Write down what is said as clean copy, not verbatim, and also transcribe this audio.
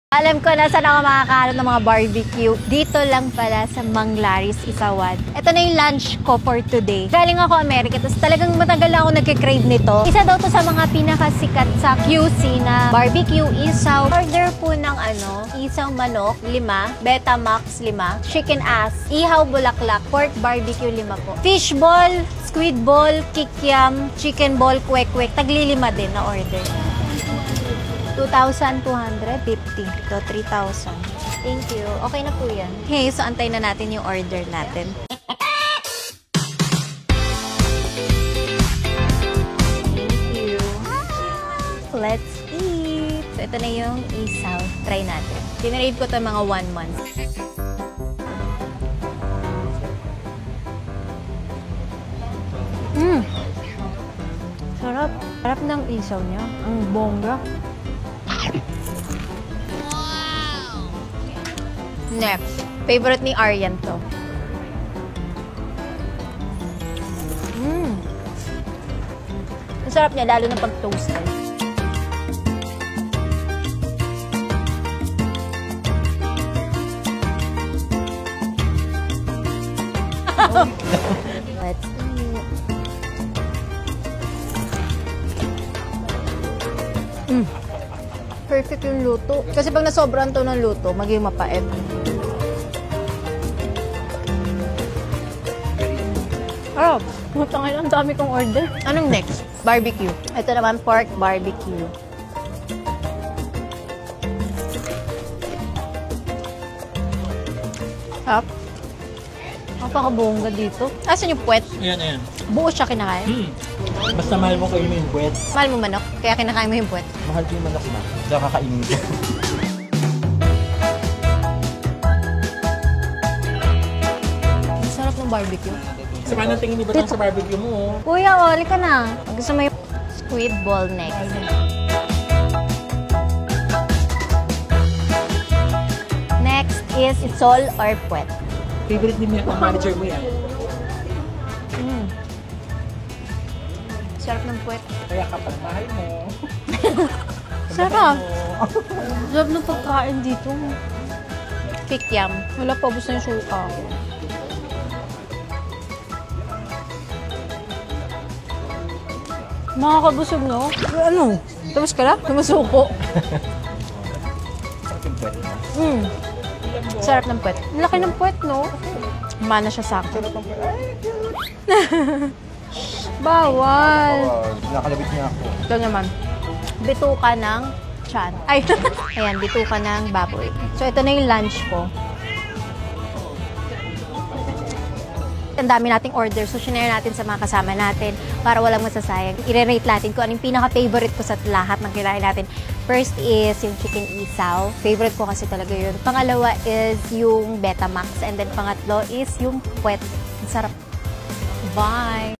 Alam ko na saan ako makakahanap ng mga barbecue. Dito lang pala sa Manglaris, Isawad. Ito na yung lunch ko for today. Galing ako Amerika, tapos talagang matagal na ako nagkikrave nito. Isa daw to sa mga pinakasikat sa QC na barbecue isaw. Order po ng isaw manok, 5, Betamax, 5, chicken ass, ihaw bulaklak, pork barbecue, 5 po. Fish ball, squid ball, kikiam, chicken ball, kwek-kwek. Tagli-5 din na order. 2,250. Ito, 3,000. Thank you. Okay na po yan. Okay, so antay na natin yung order natin. Thank you. Let's eat! So, ito na yung isaw. Try natin. Dinarave ko ito mga 1 month. Sarap. Sarap ng isaw niya. Ang bongga. Next, favorite ni Aryan to. Ang sarap niya, lalo na pag toasted. Let's eat. Perfect yung luto. Kasi pag nasobran to ng luto, magiging mapait. Oh, putangin, ang dami kong order. Anong next? Barbecue. Ito naman, pork barbecue. Sarap. Napakabongga dito. Asan yung puwet? Ayan. Buo siya kinakain? Basta mahal mo kayo yung puwet. Mahal mo manok? Kaya kinakain mo yung puwet? Mahal ko yung manok na. Kaya kakainin ko. Ang sarap ng barbecue. Sa paano tingin ni Batang sa barbecue mo? Kuya, oli ka na. Gusto mo yung squid ball next. Next is isol or puwet. Favorite din niya ang manager mo yan. Sarap ng puwet. Kaya kapag mahal mo. Sarap. Sarap ng pagkain dito. Kikiam. Wala pa, ubos na yung suka. Makakabusog, no? Ano? Tapos ka na? Tumusuko. Sarap yung puwet mo. Sarap ng puwet. Laki ng puwet, no? Mana siya sa akin. Bawal. Nakalabit niya ako. Ito naman. Bituka ng tiyan. Ay, ayan, bituka ng baboy. So, ito na yung lunch ko. Ang dami nating order. So, sinare natin sa mga kasama natin para walang masasayang. I-rate natin kung anong pinaka-favorite ko sa lahat ng kinain natin. First is yung chicken isaw. Favorite ko kasi talaga yun. Pangalawa is yung Betamax. And then pangatlo is yung puwet. Sarap. Bye!